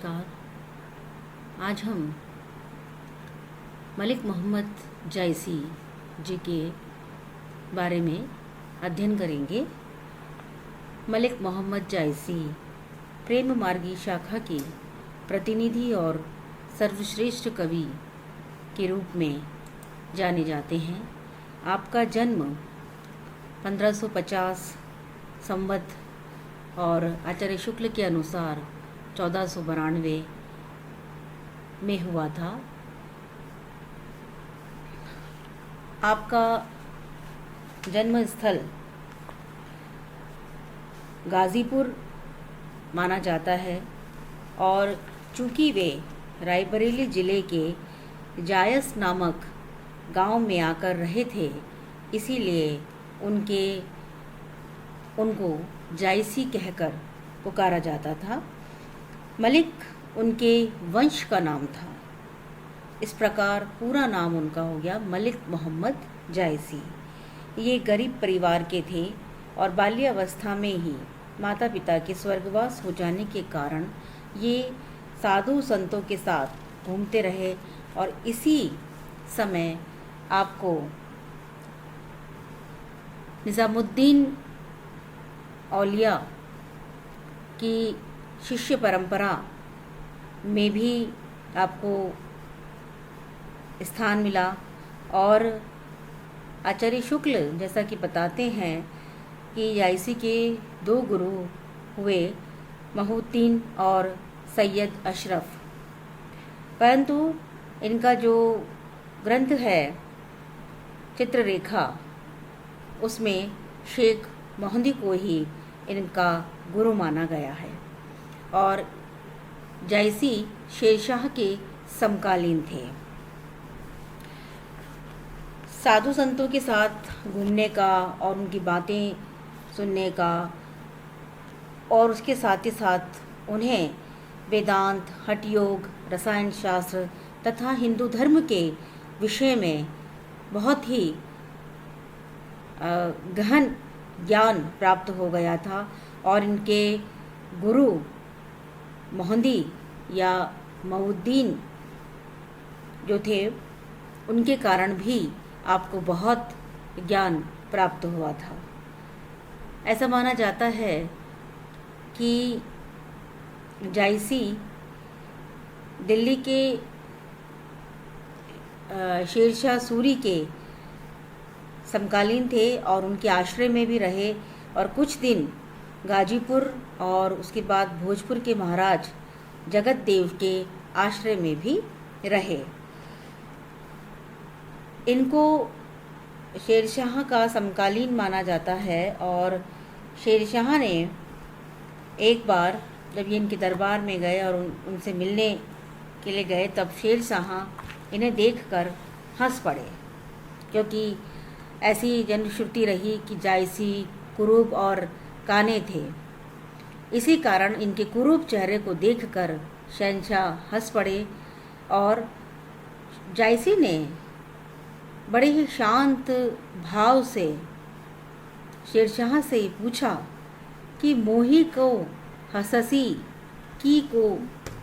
नमस्कार। आज हम मलिक मोहम्मद जायसी जी के बारे में अध्ययन करेंगे। मलिक मोहम्मद जायसी प्रेम मार्गी शाखा के प्रतिनिधि और सर्वश्रेष्ठ कवि के रूप में जाने जाते हैं। आपका जन्म 1550 संवत और आचार्य शुक्ल के अनुसार 1492 में हुआ था। आपका जन्म स्थल गाज़ीपुर माना जाता है और चूँकि वे रायबरेली ज़िले के जायस नामक गांव में आकर रहे थे, इसीलिए उनको जायसी कहकर पुकारा जाता था। मलिक उनके वंश का नाम था। इस प्रकार पूरा नाम उनका हो गया मलिक मोहम्मद जायसी। ये गरीब परिवार के थे और बाल्यावस्था में ही माता पिता के स्वर्गवास हो जाने के कारण ये साधु संतों के साथ घूमते रहे और इसी समय आपको निज़ामुद्दीन औलिया की शिष्य परंपरा में भी आपको स्थान मिला और आचार्य शुक्ल जैसा कि बताते हैं कि जायसी के दो गुरु हुए मोहिउद्दीन और सैयद अशरफ, परंतु इनका जो ग्रंथ है चित्ररेखा, उसमें शेख मोहंदी को ही इनका गुरु माना गया है और जायसी शेरशाह के समकालीन थे। साधु संतों के साथ घूमने का और उनकी बातें सुनने का और उसके साथ ही साथ उन्हें वेदांत, हठ योग, रसायन शास्त्र तथा हिंदू धर्म के विषय में बहुत ही गहन ज्ञान प्राप्त हो गया था और इनके गुरु मोहंदी या मोहिउद्दीन जो थे, उनके कारण भी आपको बहुत ज्ञान प्राप्त हुआ था। ऐसा माना जाता है कि जायसी दिल्ली के शेरशाह सूरी के समकालीन थे और उनके आश्रय में भी रहे और कुछ दिन गाजीपुर और उसके बाद भोजपुर के महाराज जगत देव के आश्रय में भी रहे। इनको शेरशाह का समकालीन माना जाता है और शेरशाह ने एक बार जब ये इनके दरबार में गए और उनसे मिलने के लिए गए, तब शेरशाह इन्हें देखकर हंस पड़े, क्योंकि ऐसी जनश्रुति रही कि जायसी कुरूप और काने थे। इसी कारण इनके कुरूप चेहरे को देखकर शहंशाह हंस पड़े और जायसी ने बड़े ही शांत भाव से शेरशाह से पूछा कि मोही को हंससी की को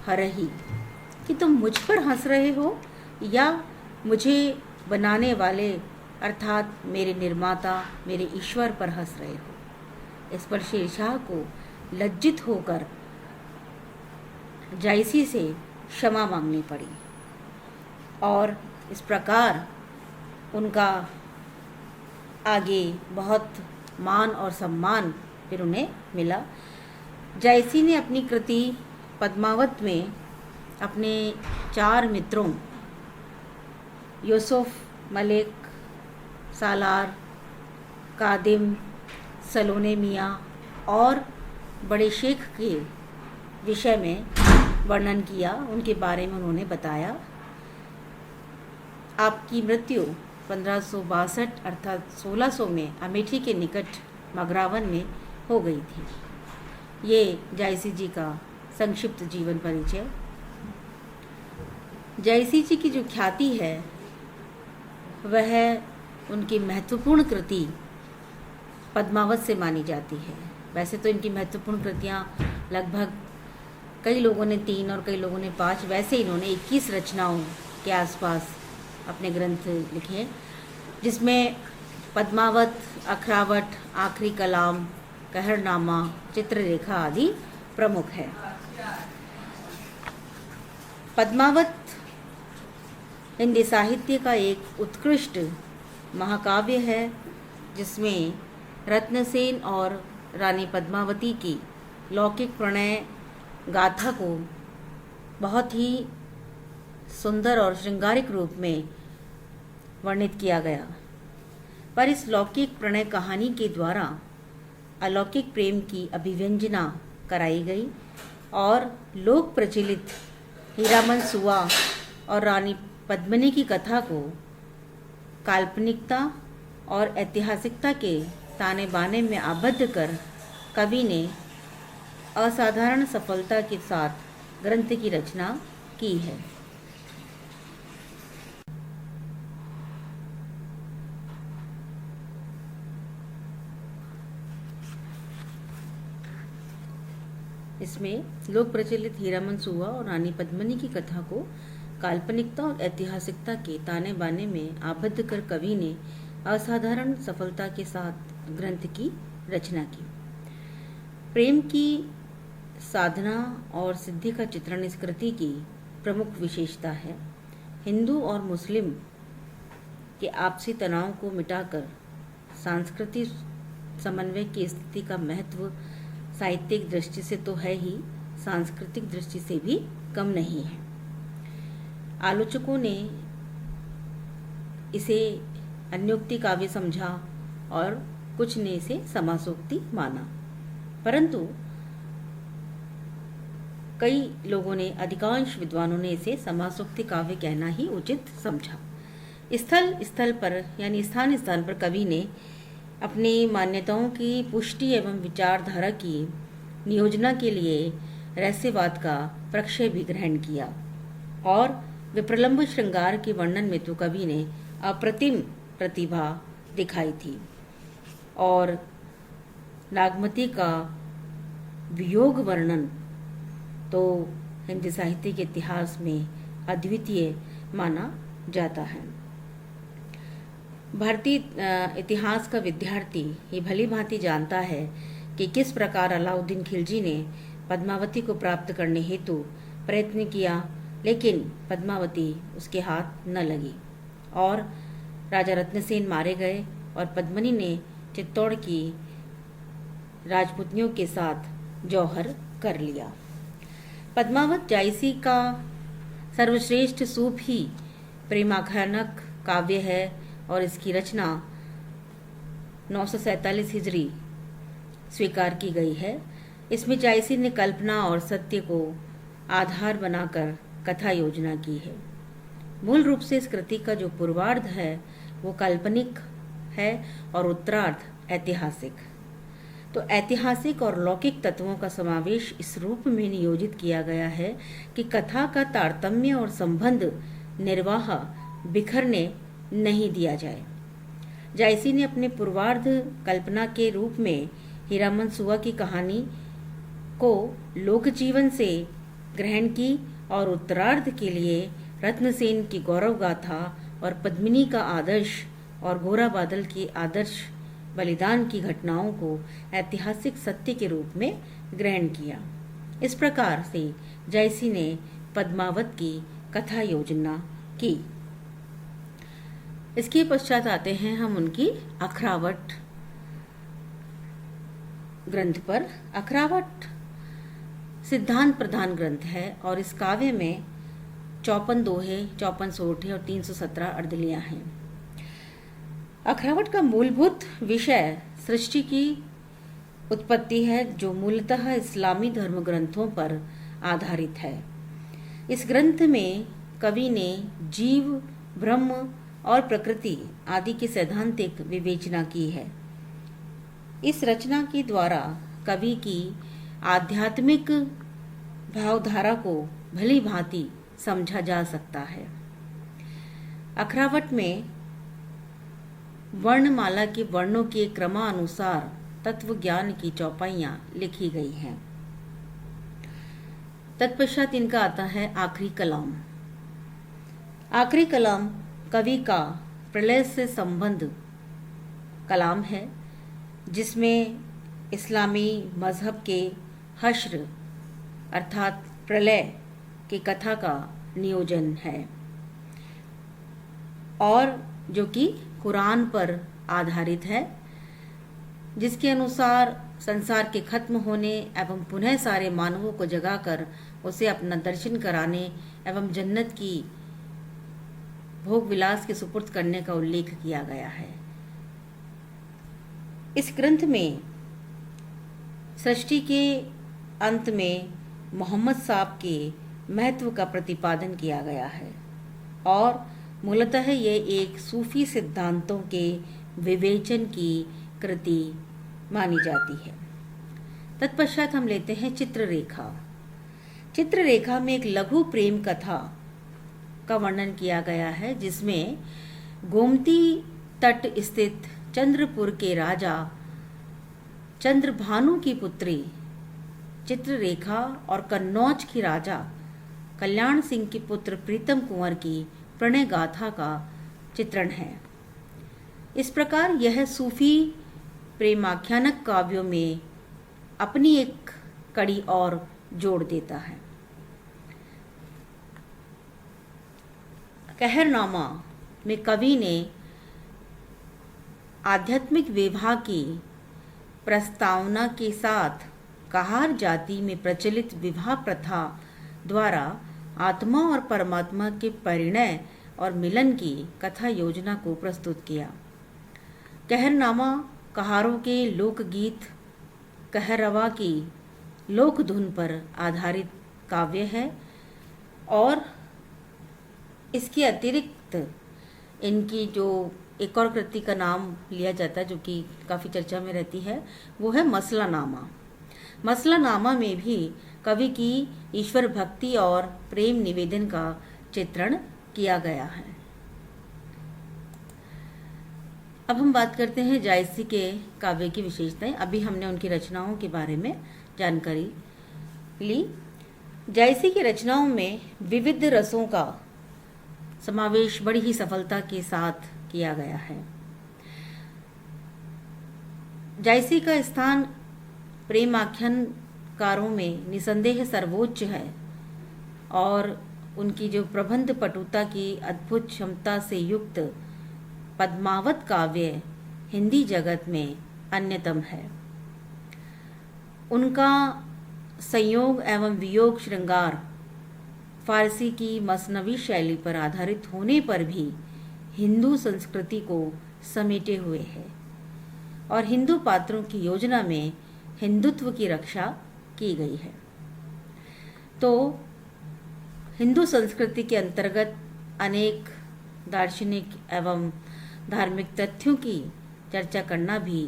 हरही, कि तुम मुझ पर हंस रहे हो या मुझे बनाने वाले अर्थात मेरे निर्माता, मेरे ईश्वर पर हंस रहे हो। इस पर शेरशाह को लज्जित होकर जायसी से क्षमा मांगनी पड़ी और इस प्रकार उनका आगे बहुत मान और सम्मान फिर उन्हें मिला। जायसी ने अपनी कृति पद्मावत में अपने 4 मित्रों यूसुफ, मलिक, सालार, कादिम, सलोने मियाँ और बड़े शेख के विषय में वर्णन किया। उनके बारे में उन्होंने बताया। आपकी मृत्यु 1562 अर्थात 1600 में अमेठी के निकट मगरावन में हो गई थी। ये जायसी जी का संक्षिप्त जीवन परिचय। जायसी जी की जो ख्याति है वह उनकी महत्वपूर्ण कृति पद्मावत से मानी जाती है। वैसे तो इनकी महत्वपूर्ण कृतियाँ लगभग कई लोगों ने 3 और कई लोगों ने 5, वैसे इन्होंने 21 रचनाओं के आसपास अपने ग्रंथ लिखे, जिसमें पद्मावत, अखरावट, आखिरी कलाम, कहरनामा, चित्ररेखा आदि प्रमुख है। पद्मावत हिंदी साहित्य का एक उत्कृष्ट महाकाव्य है, जिसमें रत्नसेन और रानी पद्मावती की लौकिक प्रणय गाथा को बहुत ही सुंदर और श्रृंगारिक रूप में वर्णित किया गया। पर इस लौकिक प्रणय कहानी के द्वारा अलौकिक प्रेम की अभिव्यंजना कराई गई और लोक प्रचलित हीरामन सुआ और रानी पद्मिनी की कथा को काल्पनिकता और ऐतिहासिकता के ताने बाने में आबद्ध कर कवि ने असाधारण सफलता के साथ ग्रंथ की रचना की है। इसमें लोक प्रचलित हीरामन सुआ और रानी पद्मिनी की कथा को काल्पनिकता और ऐतिहासिकता के ताने बाने में आबद्ध कर कवि ने असाधारण सफलता के साथ ग्रंथ की रचना की। प्रेम की साधना और सिद्धि का चित्रण इस कृति की प्रमुख विशेषता है। हिंदू और मुस्लिम के आपसी तनाव को मिटाकर सांस्कृतिक समन्वय की स्थिति का महत्व साहित्यिक दृष्टि से तो है ही, सांस्कृतिक दृष्टि से भी कम नहीं है। आलोचकों ने इसे अन्योक्ति काव्य समझा और कुछ ने इसे समासोक्ति माना, परंतु कई लोगों ने, अधिकांश विद्वानों ने इसे समासोक्ति काव्य कहना ही उचित समझा। स्थल स्थल पर यानी स्थान स्थान पर कवि ने अपनी मान्यताओं की पुष्टि एवं विचारधारा की नियोजना के लिए रहस्यवाद का प्रक्षय भी ग्रहण किया और विप्रलंब श्रृंगार के वर्णन में तो कवि ने अप्रतिम प्रतिभा दिखाई थी और नागमती का वियोग वर्णन तो हिंदी साहित्य के इतिहास में अद्वितीय माना जाता है। भारतीय इतिहास का विद्यार्थी ये भली भांति जानता है कि किस प्रकार अलाउद्दीन खिलजी ने पद्मावती को प्राप्त करने हेतु प्रयत्न किया, लेकिन पद्मावती उसके हाथ न लगी और राजा रत्नसेन मारे गए और पद्मिनी ने चित्तौड़ की राजपुतनियों के साथ जौहर कर लिया। पद्मावत जायसी का सर्वश्रेष्ठ सूफी प्रेमाख्यानक काव्य है और इसकी रचना 947 हिजरी स्वीकार की गई है। इसमें जायसी ने कल्पना और सत्य को आधार बनाकर कथा योजना की है। मूल रूप से इस कृति का जो पूर्वार्ध है वो काल्पनिक है और उत्तरार्ध ऐतिहासिक। तो ऐतिहासिक और लौकिक तत्वों का समावेश इस रूप में नियोजित किया गया है कि कथा का तारतम्य और संबंध निर्वाह बिखरने नहीं दिया जाए। जायसी ने अपने पूर्वार्ध कल्पना के रूप में हीरामन सुआ की कहानी को लोक जीवन से ग्रहण की और उत्तरार्ध के लिए रत्नसेन की गौरव गाथा और पद्मिनी का आदर्श और गोरा बादल की आदर्श बलिदान की घटनाओं को ऐतिहासिक सत्य के रूप में ग्रहण किया। इस प्रकार से जायसी ने पद्मावत की कथा योजना की। इसके पश्चात आते हैं हम उनकी अखरावट ग्रंथ पर। अखरावट सिद्धांत प्रधान ग्रंथ है और इस काव्य में 54 दोहे, 54 सोठे और 317 अर्दलियां हैं। अखरावट का मूलभूत विषय सृष्टि की उत्पत्ति है, जो मूलतः इस्लामी धर्म ग्रंथों पर आधारित है। इस ग्रंथ में कवि ने जीव, ब्रह्म और प्रकृति आदि की सैद्धांतिक विवेचना की है। इस रचना के द्वारा कवि की आध्यात्मिक भावधारा को भली भांति समझा जा सकता है। अखरावट में वर्णमाला के वर्णों के क्रमानुसार तत्व ज्ञान की चौपाइयां लिखी गई हैं। तत्पश्चात इनका आता है आखिरी कलाम। आखिरी कलाम कवि का प्रलय से संबंध कलाम है, जिसमें इस्लामी मज़हब के हश्र अर्थात प्रलय की कथा का नियोजन है, और जो कि कुरान पर आधारित है, जिसके अनुसार संसार के खत्म होने एवं पुनः सारे मानवों को जगाकर उसे अपना दर्शन कराने एवं जन्नत की भोग विलास के सुपुर्द करने का उल्लेख किया गया है। इस ग्रंथ में सृष्टि के अंत में मोहम्मद साहब के महत्व का प्रतिपादन किया गया है, और मूलतः ये एक सूफी सिद्धांतों के विवेचन की कृति मानी जाती है। तत्पश्चात हम लेते हैं चित्ररेखा। चित्ररेखा में एक लघु प्रेम कथा का वर्णन किया गया है, जिसमें गोमती तट स्थित चंद्रपुर के राजा चंद्रभानु की पुत्री चित्ररेखा और कन्नौज की राजा कल्याण सिंह के पुत्र प्रीतम कुंवर की प्रणय गाथा का चित्रण है। इस प्रकार यह सूफी प्रेमाख्यानक काव्यों में अपनी एक कड़ी और जोड़ देता है। कहरनामा में कवि ने आध्यात्मिक विवाह की प्रस्तावना के साथ कहार जाति में प्रचलित विवाह प्रथा द्वारा आत्मा और परमात्मा के परिणय और मिलन की कथा योजना को प्रस्तुत किया। कहरनामा कहारों के लोकगीत कहरवा की लोक धुन पर आधारित काव्य है, और इसके अतिरिक्त इनकी जो एक और कृति का नाम लिया जाता है, जो कि काफ़ी चर्चा में रहती है, वो है मसलानामा। मसलानामा में भी कवि की ईश्वर भक्ति और प्रेम निवेदन का चित्रण किया गया है। अब हम बात करते हैं जायसी के काव्य की विशेषताएं। अभी हमने उनकी रचनाओं के बारे में जानकारी ली। जायसी की रचनाओं में विविध रसों का समावेश बड़ी ही सफलता के साथ किया गया है। जायसी का स्थान प्रेम आख्यानकारों में निसंदेह सर्वोच्च है, और उनकी जो प्रबंध पटुता की अद्भुत क्षमता से युक्त पद्मावत काव्य हिंदी जगत में अन्यतम है। उनका संयोग एवं वियोग श्रृंगार फारसी की मसनवी शैली पर आधारित होने पर भी हिंदू संस्कृति को समेटे हुए है, और हिंदू पात्रों की योजना में हिंदुत्व की रक्षा की गई है। तो हिंदू संस्कृति के अंतर्गत अनेक दार्शनिक एवं धार्मिक तथ्यों की चर्चा करना भी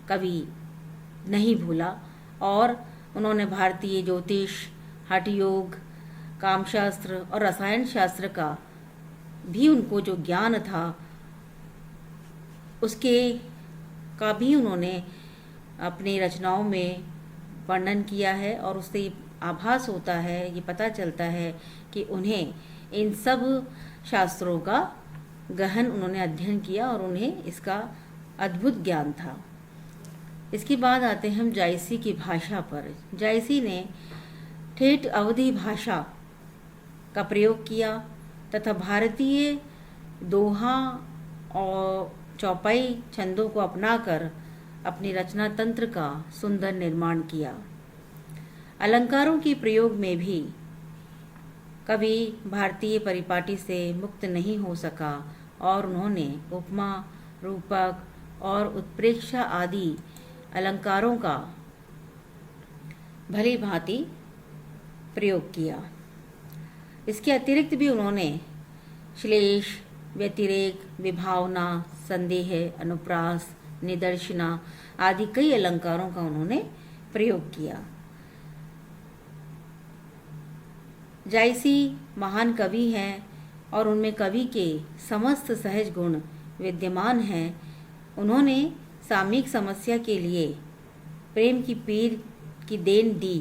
कवि नहीं भूला, और उन्होंने भारतीय ज्योतिष, हठ योग, कामशास्त्र और रसायन शास्त्र का भी उनको जो ज्ञान था उसके का भी उन्होंने अपनी रचनाओं में वर्णन किया है, और उससे आभास होता है, ये पता चलता है कि उन्हें इन सब शास्त्रों का गहन उन्होंने अध्ययन किया और उन्हें इसका अद्भुत ज्ञान था। इसके बाद आते हैं हम जायसी की भाषा पर। जायसी ने ठेठ अवधी भाषा का प्रयोग किया तथा भारतीय दोहा और चौपाई छंदों को अपनाकर अपनी रचना तंत्र का सुंदर निर्माण किया। अलंकारों के प्रयोग में भी कवि भारतीय परिपाटी से मुक्त नहीं हो सका, और उन्होंने उपमा, रूपक और उत्प्रेक्षा आदि अलंकारों का भली भांति प्रयोग किया। इसके अतिरिक्त भी उन्होंने श्लेष, व्यतिरेक, विभावना, संदेह, अनुप्रास, निदर्शना आदि कई अलंकारों का उन्होंने प्रयोग किया। जायसी महान कवि हैं और उनमें कवि के समस्त सहज गुण विद्यमान हैं। उन्होंने सामयिक समस्या के लिए प्रेम की पीर की देन दी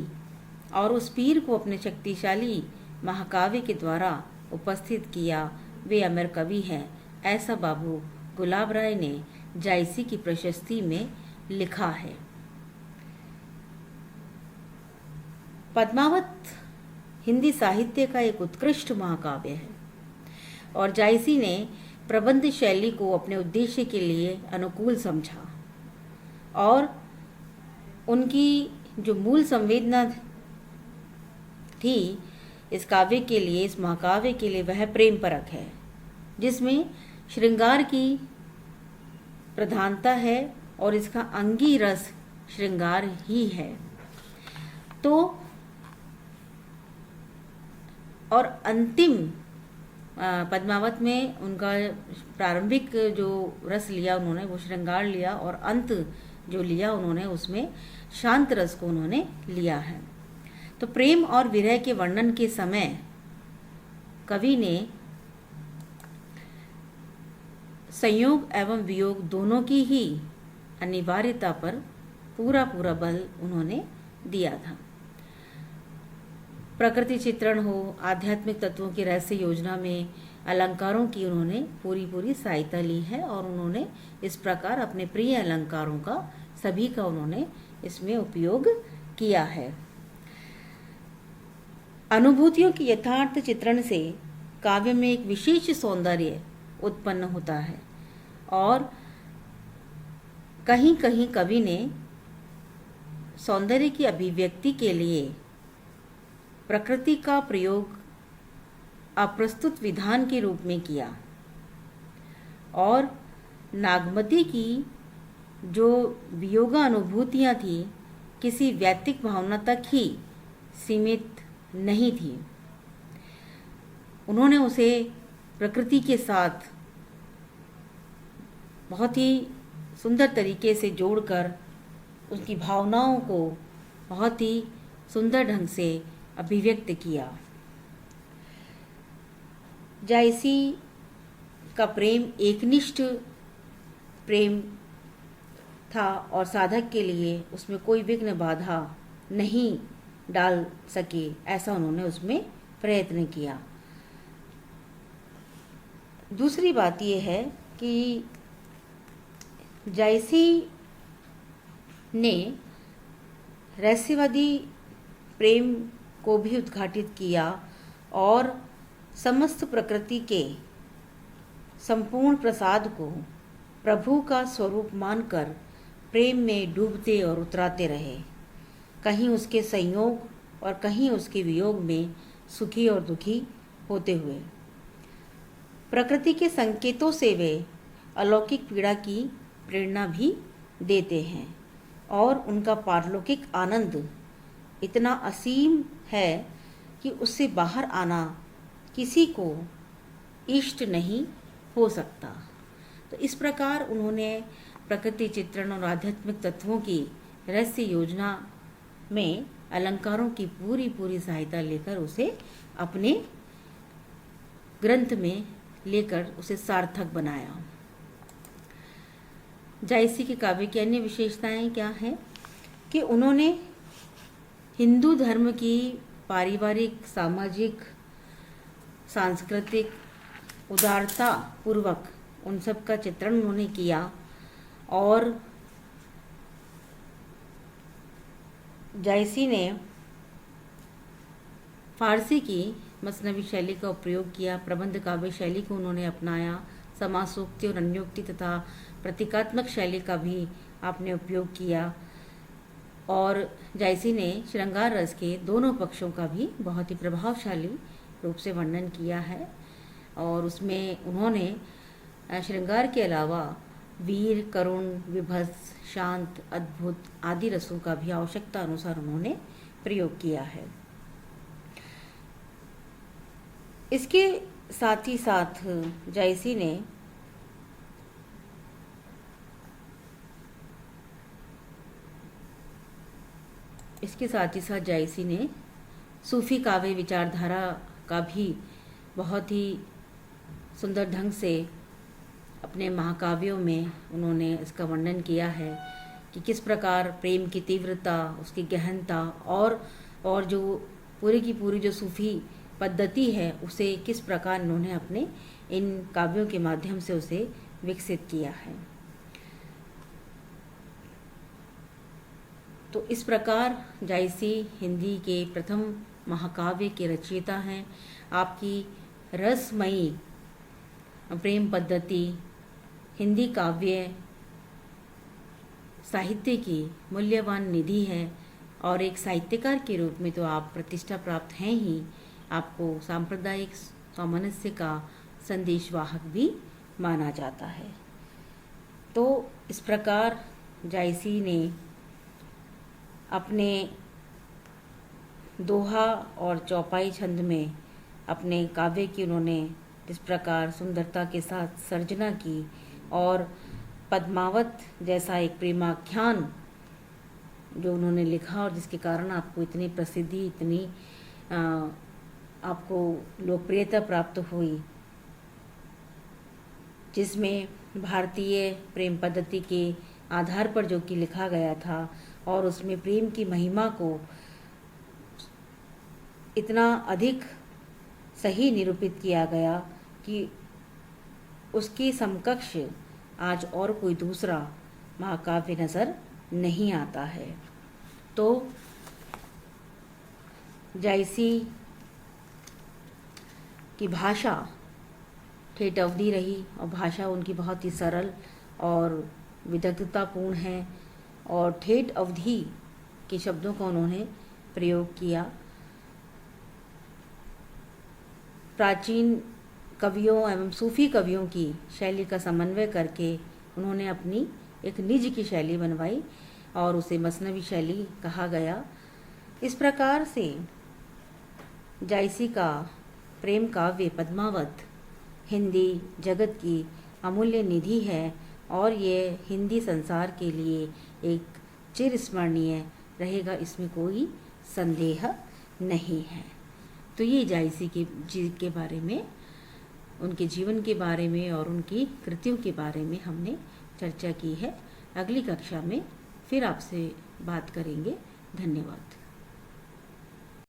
और उस पीर को अपने शक्तिशाली महाकाव्य के द्वारा उपस्थित किया, वे अमर कवि हैं, ऐसा बाबू गुलाब राय ने जायसी की प्रशस्ति में लिखा है। पद्मावत हिंदी साहित्य का एक उत्कृष्ट महाकाव्य है और जायसी ने प्रबंध शैली को अपने उद्देश्य के लिए अनुकूल समझा और उनकी जो मूल संवेदना थी इस काव्य के लिए, इस महाकाव्य के लिए, वह प्रेम परक है, जिसमें श्रृंगार की प्रधानता है और इसका अंगी रस श्रृंगार ही है। तो और अंतिम पद्मावत में उनका प्रारंभिक जो रस लिया उन्होंने वो श्रृंगार लिया और अंत जो लिया उन्होंने उसमें शांत रस को उन्होंने लिया है। तो प्रेम और विरह के वर्णन के समय कवि ने संयोग एवं वियोग दोनों की ही अनिवार्यता पर पूरा बल उन्होंने दिया था। प्रकृति चित्रण हो, आध्यात्मिक तत्वों की रहस्य योजना में अलंकारों की उन्होंने पूरी सहायता ली है और उन्होंने इस प्रकार अपने प्रिय अलंकारों का सभी का उन्होंने इसमें उपयोग किया है। अनुभूतियों के यथार्थ चित्रण से काव्य में एक विशेष सौंदर्य उत्पन्न होता है और कहीं कहीं कवि ने सौंदर्य की अभिव्यक्ति के लिए प्रकृति का प्रयोग अप्रस्तुत विधान के रूप में किया और नागमती की जो वियोगा अनुभूतियाँ थी किसी वैयक्तिक भावना तक ही सीमित नहीं थी। उन्होंने उसे प्रकृति के साथ बहुत ही सुंदर तरीके से जोड़कर उसकी भावनाओं को बहुत ही सुंदर ढंग से अभिव्यक्त किया। जायसी का प्रेम एकनिष्ठ प्रेम था और साधक के लिए उसमें कोई विघ्न बाधा नहीं डाल सके, ऐसा उन्होंने उसमें प्रयत्न किया। दूसरी बात यह है कि जायसी ने रहस्यवादी प्रेम को भी उद्घाटित किया और समस्त प्रकृति के संपूर्ण प्रसाद को प्रभु का स्वरूप मानकर प्रेम में डूबते और उतराते रहे, कहीं उसके संयोग और कहीं उसके वियोग में सुखी और दुखी होते हुए। प्रकृति के संकेतों से वे अलौकिक पीड़ा की प्रेरणा भी देते हैं और उनका पारलौकिक आनंद इतना असीम है कि उससे बाहर आना किसी को इष्ट नहीं हो सकता। तो इस प्रकार उन्होंने प्रकृति चित्रण और आध्यात्मिक तत्वों की रहस्य योजना में अलंकारों की पूरी सहायता लेकर उसे अपने ग्रंथ में लेकर उसे सार्थक बनाया। जायसी के काव्य की अन्य विशेषताएं क्या हैं कि उन्होंने हिंदू धर्म की पारिवारिक, सामाजिक, सांस्कृतिक उदारता पूर्वक उन सब का चित्रण उन्होंने किया और जायसी ने फारसी की मसनवी शैली का उपयोग किया, प्रबंध काव्य शैली को उन्होंने अपनाया, समासोक्ति और अन्योक्ति तथा प्रतीकात्मक शैली का भी आपने उपयोग किया और जायसी ने श्रृंगार रस के दोनों पक्षों का भी बहुत ही प्रभावशाली रूप से वर्णन किया है और उसमें उन्होंने श्रृंगार के अलावा वीर, करुण, विभत्स, शांत, अद्भुत आदि रसों का भी आवश्यकता अनुसार उन्होंने प्रयोग किया है। इसके साथ ही साथ जायसी ने सूफी काव्य विचारधारा का भी बहुत ही सुंदर ढंग से अपने महाकाव्यों में उन्होंने इसका वर्णन किया है कि किस प्रकार प्रेम की तीव्रता, उसकी गहनता और और जो पूरी की पूरी जो सूफ़ी पद्धति है उसे किस प्रकार उन्होंने अपने इन काव्यों के माध्यम से उसे विकसित किया है। तो इस प्रकार जायसी हिंदी के प्रथम महाकाव्य के रचयिता हैं। आपकी रसमयी प्रेम पद्धति हिंदी काव्य साहित्य की मूल्यवान निधि है और एक साहित्यकार के रूप में तो आप प्रतिष्ठा प्राप्त हैं ही, आपको सांप्रदायिक सामंजस्य का संदेशवाहक भी माना जाता है। तो इस प्रकार जायसी ने अपने दोहा और चौपाई छंद में अपने काव्य की उन्होंने जिस प्रकार सुंदरता के साथ सर्जना की और पद्मावत जैसा एक प्रेमाख्यान जो उन्होंने लिखा और जिसके कारण आपको इतनी प्रसिद्धि, इतनी आपको लोकप्रियता प्राप्त हुई, जिसमें भारतीय प्रेम पद्धति के आधार पर जो कि लिखा गया था और उसमें प्रेम की महिमा को इतना अधिक सही निरूपित किया गया कि उसके समकक्ष आज और कोई दूसरा महाकाव्य नज़र नहीं आता है। तो जायसी की भाषा ठेठ अवधि रही और भाषा उनकी बहुत ही सरल और विदग्धतापूर्ण है और ठेठ अवधि के शब्दों का उन्होंने प्रयोग किया। प्राचीन कवियों एवं सूफी कवियों की शैली का समन्वय करके उन्होंने अपनी एक निज की शैली बनवाई और उसे मसनवी शैली कहा गया। इस प्रकार से जायसी का प्रेम काव्य पद्मावत हिंदी जगत की अमूल्य निधि है और ये हिंदी संसार के लिए एक चिरस्मरणीय रहेगा, इसमें कोई संदेह नहीं है। तो ये जायसी के बारे में, उनके जीवन के बारे में और उनकी कृतियों के बारे में हमने चर्चा की है। अगली कक्षा में फिर आपसे बात करेंगे। धन्यवाद।